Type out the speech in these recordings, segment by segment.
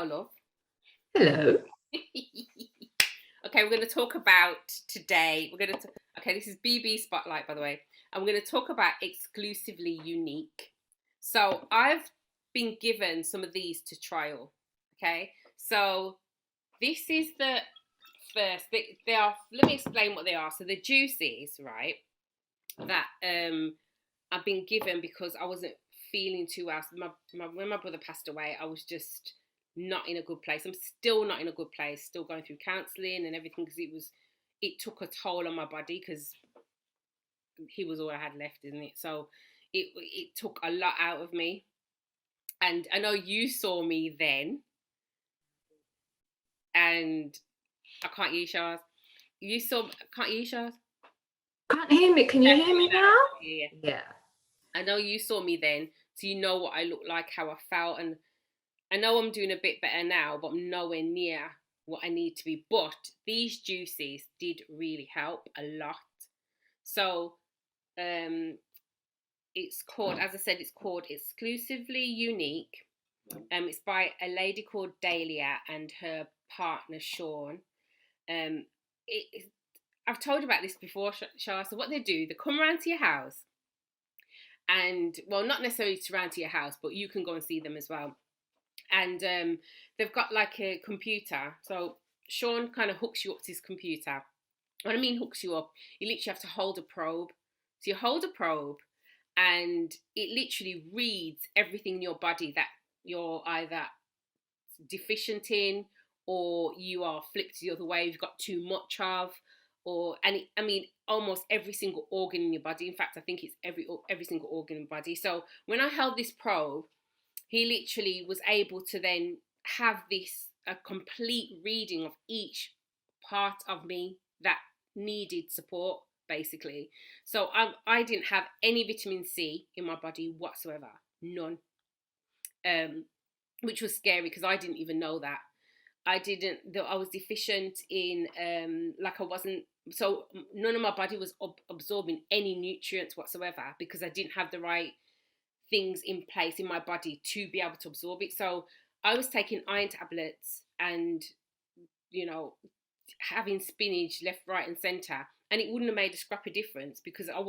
Hello, love. Hello. Okay, we're going to talk about today. Okay, this is BB Spotlight, by the way. And we're going to talk about exclusively unique. So I've been given some of these to trial. Okay, so this is the first. They are. Let me explain what they are. So the juices, right? That I've been given because I wasn't feeling too well. When my brother passed away, I was just not in a good place. I'm still not in a good place. Still going through counselling and everything because it took a toll on my body because he was all I had left, isn't it? So it took a lot out of me. And I know you saw me then, and I can't hear you, Shaz. You saw, can't hear you, Shaz? Can't hear me. Can you hear me now? Yeah. Yeah. I know you saw me then, so you know what I looked like, how I felt, and I know I'm doing a bit better now, but I'm nowhere near what I need to be. But these juices did really help a lot. So it's called, as I said, it's called Exclusively Unique. It's by a lady called Dahlia and her partner Sean. Um, I've told you about this before, Shah. So what they do, they come around to your house, and well, not necessarily to around to your house, but you can go and see them as well. And they've got like a computer. So Sean kind of hooks you up to his computer. What I mean hooks you up, you literally have to hold a probe. So you hold a probe and it literally reads everything in your body that you're either deficient in or you are flipped the other way, you've got too much of, or I mean almost every single organ in your body. In fact, I think it's every single organ in the body. So when I held this probe, he literally was able to then have this a complete reading of each part of me that needed support, basically. So I didn't have any vitamin C in my body whatsoever, none, um, which was scary because I didn't even know that. I was deficient in, like I wasn't, so none of my body was absorbing any nutrients whatsoever because I didn't have the right things in place in my body to be able to absorb it. So I was taking iron tablets and, you know, having spinach left, right, and centre, and it wouldn't have made a scrap of difference because I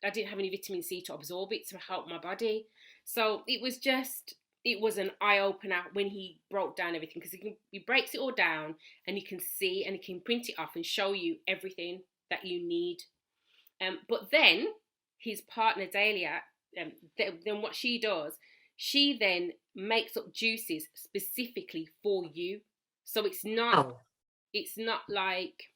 didn't have any vitamin C to absorb it to help my body. So it was an eye opener when he broke down everything because he breaks it all down and you can see and he can print it off and show you everything that you need. But then his partner Dahlia, then what she does, she then makes up juices specifically for you. So Oh. it's not like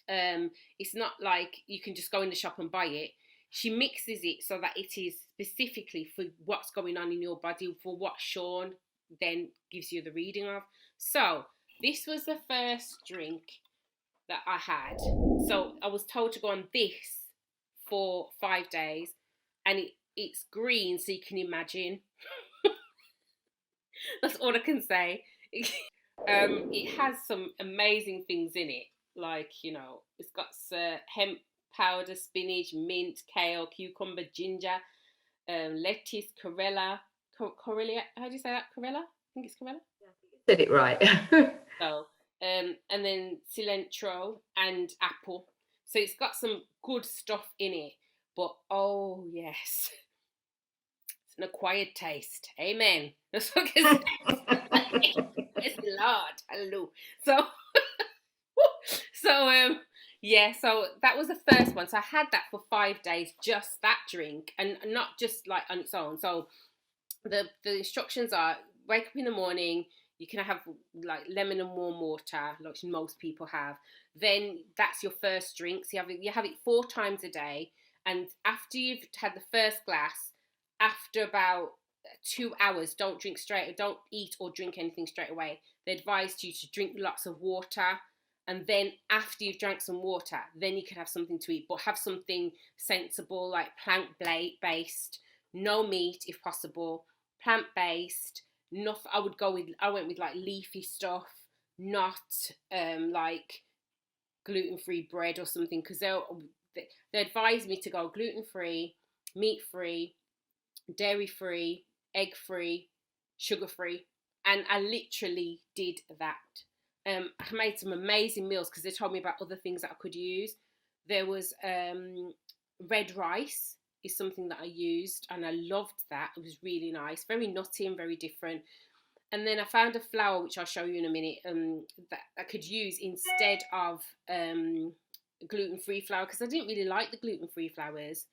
it's not like you can just go in the shop and buy it. She mixes it so that it is specifically for what's going on in your body, for what Sean then gives you the reading of. So this was the first drink that I had. So I was told to go on this for 5 days, and it's green, so you can imagine. That's all I can say. It has some amazing things in it, like it's got hemp powder, spinach, mint, kale, cucumber, ginger, lettuce, corella. How do you say that? Corella? I think it's corella. Said it right. So, and then cilantro and apple. So it's got some good stuff in it. But oh yes, it's an acquired taste. Amen. That's what I can say. Yes, Lord. Hallelujah. So, so yeah, so that was the first one. So I had that for 5 days, just that drink, and not just like on its own. So the instructions are: wake up in the morning, you can have like lemon and warm water, like most people have. Then that's your first drink. So you have it 4 times a day, and after you've had the first glass, after about 2 hours, don't eat or drink anything straight away. They advised you to drink lots of water, and then after you've drank some water, then you can have something to eat, but have something sensible like plant based, no meat if possible, plant based. Not I went with like leafy stuff, not like gluten free bread or something, because they advised me to go gluten free, meat free, dairy free, egg free, sugar free, And I literally did that. I made some amazing meals because they told me about other things that I could use. There was red rice is something that I used, and I loved that. It was really nice, very nutty and very different. And then I found a flour, which I'll show you in a minute, that I could use instead of gluten-free flour, because I didn't really like the gluten-free flours,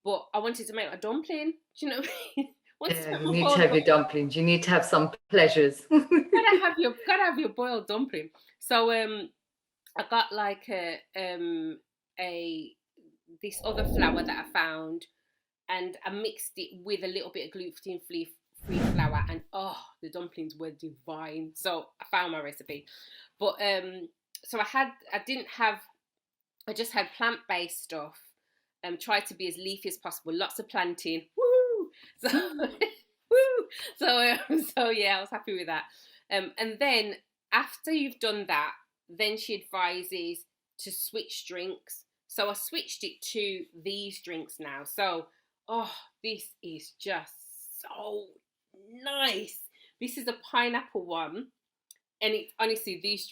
but I wanted to make a dumpling. Do you know what I mean? Yeah, you need to have your dumplings. You need to have some pleasures. gotta have your boiled dumpling. So I got like a this other flour that I found, and I mixed it with a little bit of gluten-free flour, and oh, the dumplings were divine. So I found my recipe, but so I just had plant-based stuff. Tried to be as leafy as possible, lots of planting. Woo! So woo! So yeah, I was happy with that. And then after you've done that, then she advises to switch drinks. So I switched it to these drinks now. So, oh, this is just so nice. This is a pineapple one, and it honestly, these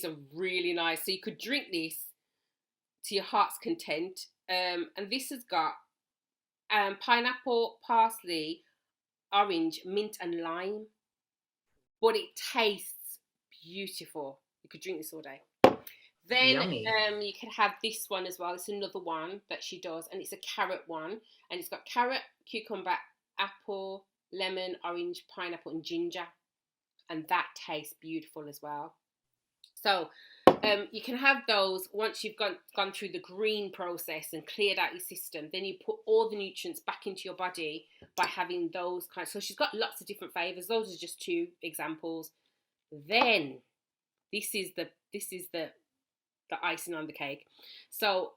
are really nice. So you could drink this to your heart's content. And this has got pineapple, parsley, orange, mint, and lime. But it tastes beautiful. You could drink this all day. Then you can have this one as well. It's another one that she does, and it's a carrot one. And it's got carrot, cucumber, apple, lemon, orange, pineapple, and ginger. And that tastes beautiful as well. So you can have those once you've gone through the green process and cleared out your system. Then you put all the nutrients back into your body by having those kinds. So she's got lots of different flavors. Those are just two examples. Then this is the icing on the cake. So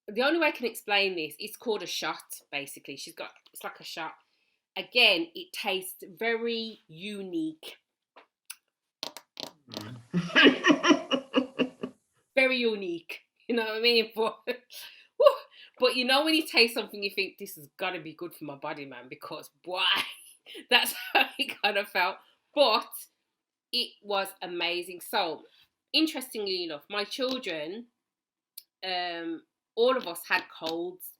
the only way I can explain this, it's called a shot. Basically, it's like a shot. Again, it tastes very unique. Very unique, you know what I mean? But you know when you taste something, you think this has got to be good for my body, man, because boy, that's how it kind of felt. But it was amazing. So interestingly enough, my children, all of us had colds.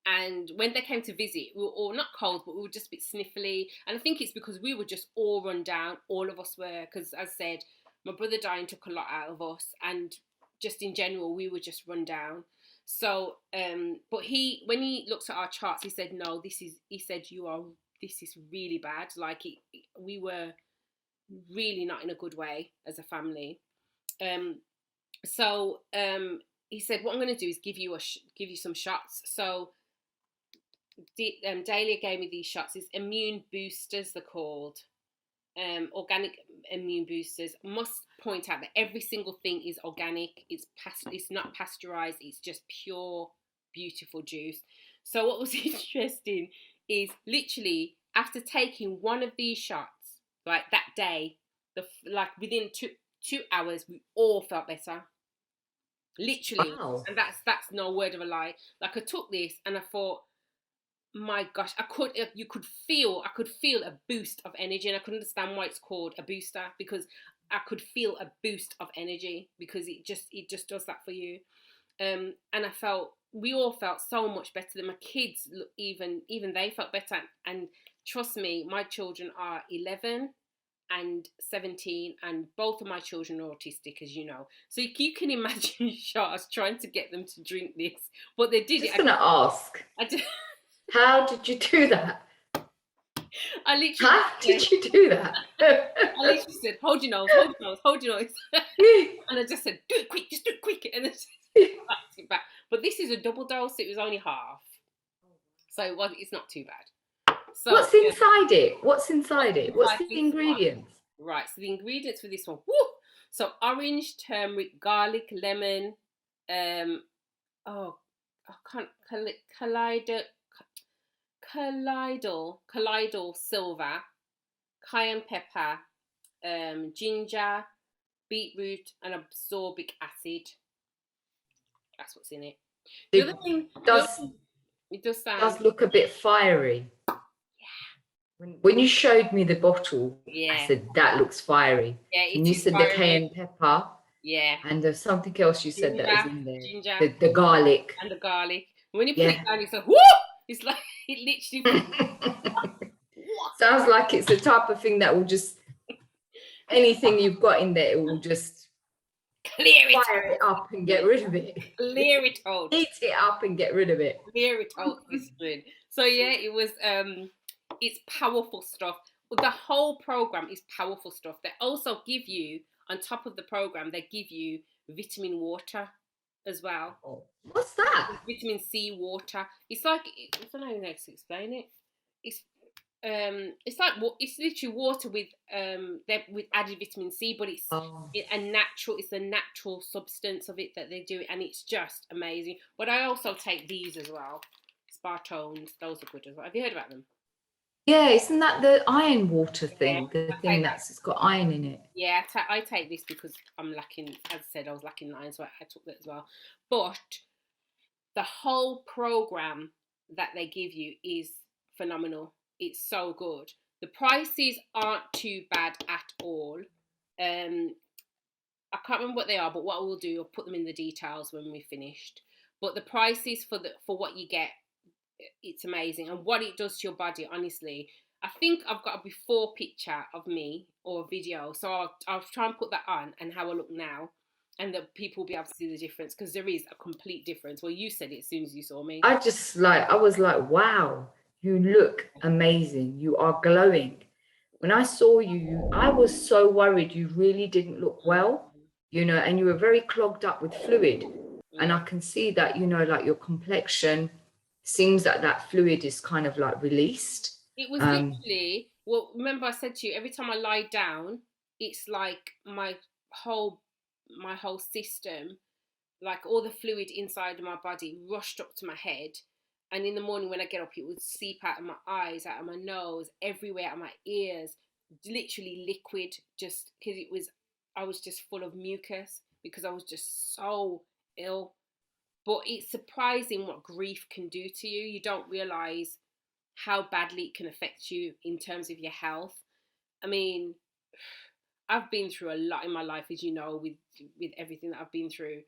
And when they came to visit, we were all not cold, but we were just a bit sniffly. And I think it's because we were just all run down. All of us were, because as I said, my brother dying took a lot out of us, and just in general, we were just run down. So, but when he looked at our charts, he said, no, this is really bad. Like we were really not in a good way as a family. So he said, what I'm going to do is give you some shots. So Dahlia gave me these shots. It's immune boosters, they're called. Organic immune boosters. Must point out that every single thing is organic. It's not pasteurized. It's just pure, beautiful juice. So what was interesting is literally after taking one of these shots, like that day, within two hours, we all felt better. Literally, wow. And that's no word of a lie. Like I took this and I thought, my gosh, I could feel a boost of energy, and I could understand why it's called a booster, because I could feel a boost of energy, because it just does that for you. And we all felt so much better than my kids. Even they felt better. And trust me, my children are 11 and 17, and both of my children are autistic, as you know. So you can imagine us trying to get them to drink this, but they did. Just gonna ask. How did you do that? I literally How did you do that? I literally said, hold your nose. And I just said, do it quick, just do it quick. And then it back. But this is a double dose, it was only half. So it's not too bad. So what's inside it? What's the ingredients? Right, so the ingredients for this one. Woo! So orange, turmeric, garlic, lemon, colloidal silver, cayenne pepper, ginger, beetroot, and absorbic acid. That's what's in it. The other thing, it does look a bit fiery. Yeah. When you showed me the bottle, Yeah. I said, that looks fiery. Yeah, And you said the cayenne pepper. Yeah. And there's something else you said that is in there. Ginger. The garlic. And the garlic. When you put it down, it's like, whoop! It's like, it literally... Sounds like it's the type of thing that will just... anything you've got in there, it will just... fire it up and get rid of it. Clear it out. Heat it up and get rid of it. Clear it out, this food. So yeah, it was it's powerful stuff. The whole program is powerful stuff. They also give you, on top of the program, they give you vitamin water as well. Oh, what's that? Vitamin C water. It's like, I don't know how to explain it. It's like, it's literally water with added vitamin C, but it's a natural substance of it that they do, and it's just amazing. But I also take these as well, Spartones. Those are good as well. Have you heard about them? Yeah, isn't that the iron water thing? The thing that's got iron in it. Yeah, I take this because I'm lacking, as I said, I was lacking iron, so I took that as well. But the whole program that they give you is phenomenal. It's so good. The prices aren't too bad at all. I can't remember what they are, but what I will do, I'll put them in the details when we're finished. But the prices for what you get, it's amazing. And what it does to your body, honestly, I think I've got a before picture of me or a video, so I'll try and put that on and how I look now, and that people will be able to see the difference, because there is a complete difference. Well, you said it as soon as you saw me. I was like, wow, you look amazing. You are glowing. When I saw you, I was so worried you really didn't look well, and you were very clogged up with fluid. And I can see that, like your complexion seems that fluid is kind of like released. It was literally, well, remember I said to you, every time I lie down, it's like my whole system, like all the fluid inside of my body rushed up to my head. And in the morning when I get up, it would seep out of my eyes, out of my nose, everywhere, out of my ears, literally liquid, just because I was just full of mucus because I was just so ill. But it's surprising what grief can do to you. You don't realise how badly it can affect you in terms of your health. I mean, I've been through a lot in my life, as you know, with everything that I've been through.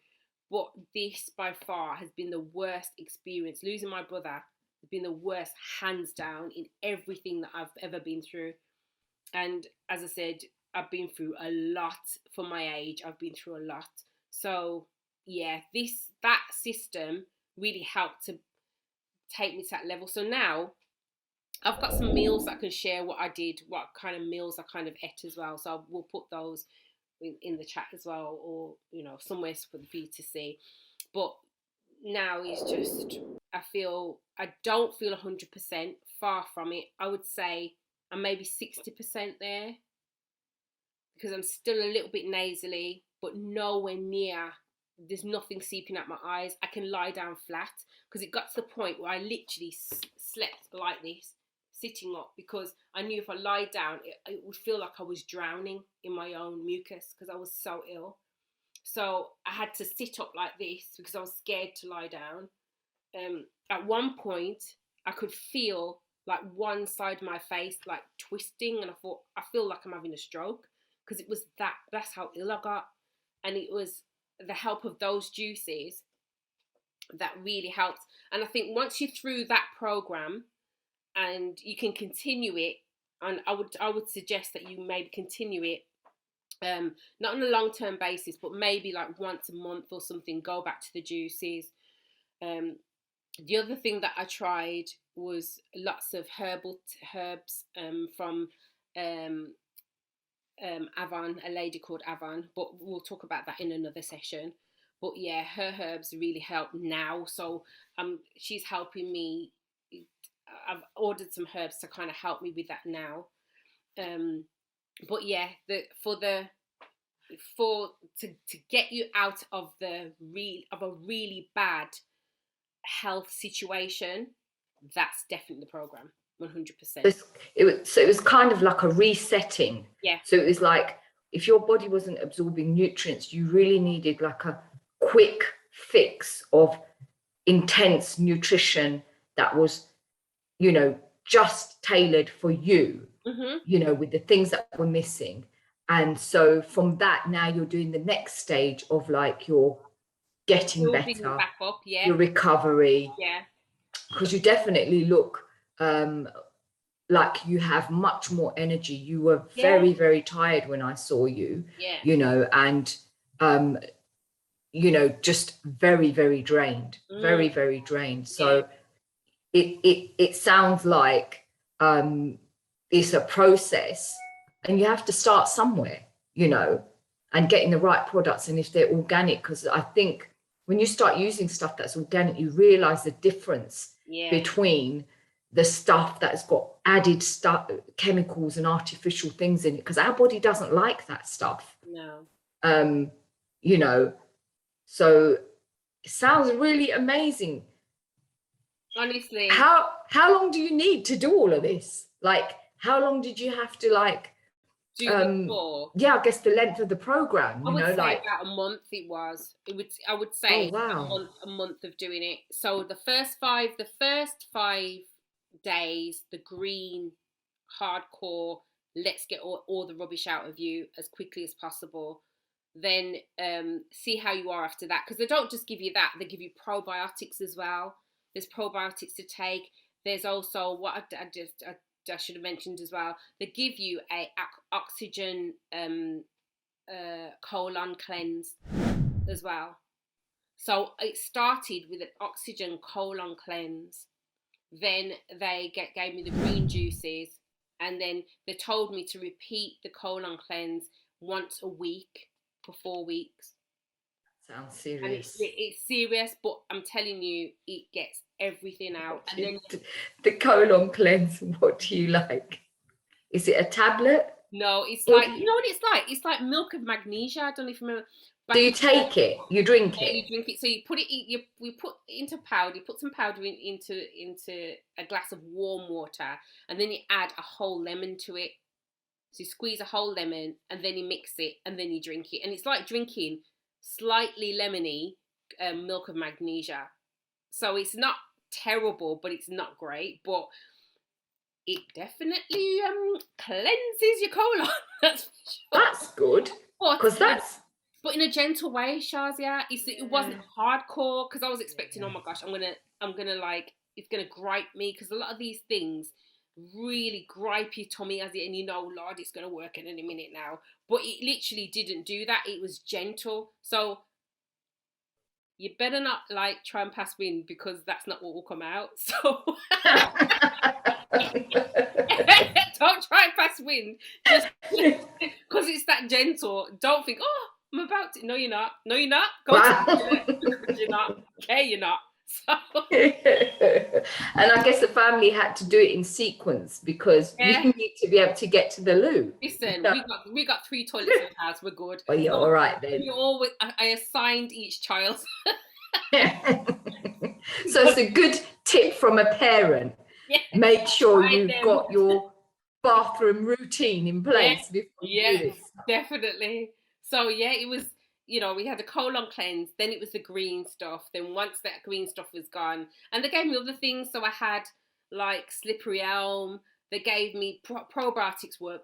But this, by far, has been the worst experience. Losing my brother has been the worst, hands down, in everything that I've ever been through. And as I said, I've been through a lot for my age. I've been through a lot. So yeah, that system really helped to take me to that level. So now I've got some meals that I can share what I did, what kind of meals I kind of ate as well. So we'll put those in the chat as well, or somewhere for you to see. But now it's just, I don't feel 100%, far from it. I would say I'm maybe 60% there, because I'm still a little bit nasally, but nowhere near, there's nothing seeping out my eyes. I can lie down flat, because it got to the point where I literally slept like this, sitting up, because I knew if I lie down, it would feel like I was drowning in my own mucus, because I was so ill. So I had to sit up like this because I was scared to lie down. At one point, I could feel like one side of my face like twisting, and I thought, I feel like I'm having a stroke, because it was that's how ill I got. And it was the help of those juices that really helped. And I think once you're through that program and you can continue it, and I would suggest that you maybe continue it, not on a long-term basis, but maybe like once a month or something, go back to the juices. The other thing that I tried was lots of herbs from Avon, a lady called Avon, but we'll talk about that in another session. But yeah, her herbs really help now. So she's helping me. I've ordered some herbs to kind of help me with that now. But yeah, to get you out of a really bad health situation, that's definitely the program. 100%. It was kind of like a resetting. Yeah. So it was like, if your body wasn't absorbing nutrients, you really needed like a quick fix of intense nutrition that was, just tailored for you, you know, with the things that were missing. And so from that, now you're doing the next stage of like your getting Building better, back up, yeah. your recovery. Yeah. Because you definitely look like you have much more energy. You were very, very tired when I saw you, you know, and, you know, just very, very drained, very, very drained. So it sounds like it's a process, and you have to start somewhere, you know, and getting the right products. And if they're organic, because I think when you start using stuff that's organic, you realize the difference between the stuff that's got added stuff, chemicals and artificial things in it, because our body doesn't like that stuff. No. You know, so it sounds really amazing. Honestly. How long do you need to do all of this? Like, how long did you have to like do this for? Yeah, I guess the length of the program, you know, like about a month it was. I would say a month of doing it. So the first 5 days, the green hardcore, let's get all the rubbish out of you as quickly as possible. Then see how you are after that, because they don't just give you that, they give you probiotics as well. There's probiotics to take. There's also what I should have mentioned as well. They give you a oxygen colon cleanse as well. So it started with an oxygen colon cleanse. Then they gave me the green juices, and then they told me to repeat the colon cleanse once a week for 4 weeks. Sounds serious. And it's serious, but I'm telling you, it gets everything out. And then the colon cleanse, what do you like? Is it a tablet? No, it's like, you know what it's like? It's like milk of magnesia. I don't know if you remember. Do you take it? You drink it? You drink it. So you put it in, we put into powder. You put some powder into a glass of warm water, and then you add a whole lemon to it. So you squeeze a whole lemon, and then you mix it, and then you drink it. And it's like drinking slightly lemony milk of magnesia. So it's not terrible, but it's not great. But it definitely cleanses your colon. That's for sure. That's good. But in a gentle way, Shazia. It wasn't hardcore, because I was expecting, oh my gosh, I'm gonna like, it's gonna gripe me, because a lot of these things really gripe your tummy, and you know, Lord, it's gonna work in any minute now. But it literally didn't do that. It was gentle. So you better not like try and pass wind, because that's not what will come out. So don't try and pass wind, just because it's that gentle. Don't think, oh, I'm about to. No, you're not. No, you're not. Go to you're not. Okay, you're not. So. And I guess the family had to do it in sequence, because you need to be able to get to the loo. Listen, we got 3 toilets in the house. We're good. Oh, yeah, all right then. I assigned each child. So it's a good tip from a parent. Make sure you've got your bathroom routine in place before you do this. Definitely. So it was, you know, we had a colon cleanse, then it was the green stuff. Then once that green stuff was gone, and they gave me other things. So I had like slippery elm. They gave me probiotics, were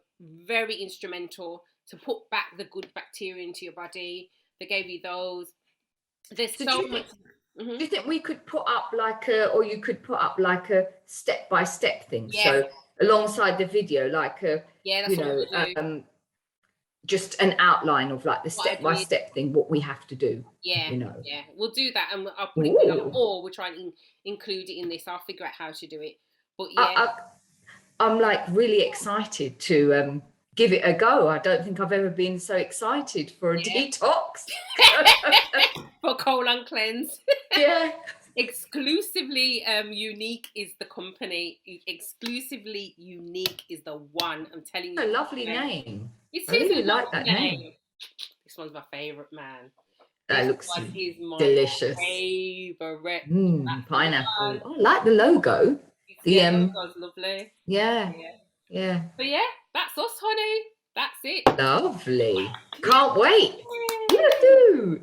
very instrumental to put back the good bacteria into your body. They gave you those. There's so much. Do you think we could put up like you could put up like a step-by-step thing? So alongside the video, like that's what we'll just an outline of like the step-by-step thing, what we have to do. You know. We'll do that, and I'll put it down, or we'll try and include it in this. I'll figure out how to do it. But I'm like really excited to give it a go. I don't think I've ever been so excited for a detox. For colon cleanse. Exclusively unique is the company. Exclusively unique is the one. I'm telling you. A lovely name. I really like that name. This one's my favourite, man. That looks delicious. Favourite. Pineapple. I like the logo. The logo's lovely. Yeah. But that's us, honey. That's it. Lovely. Can't wait. You do.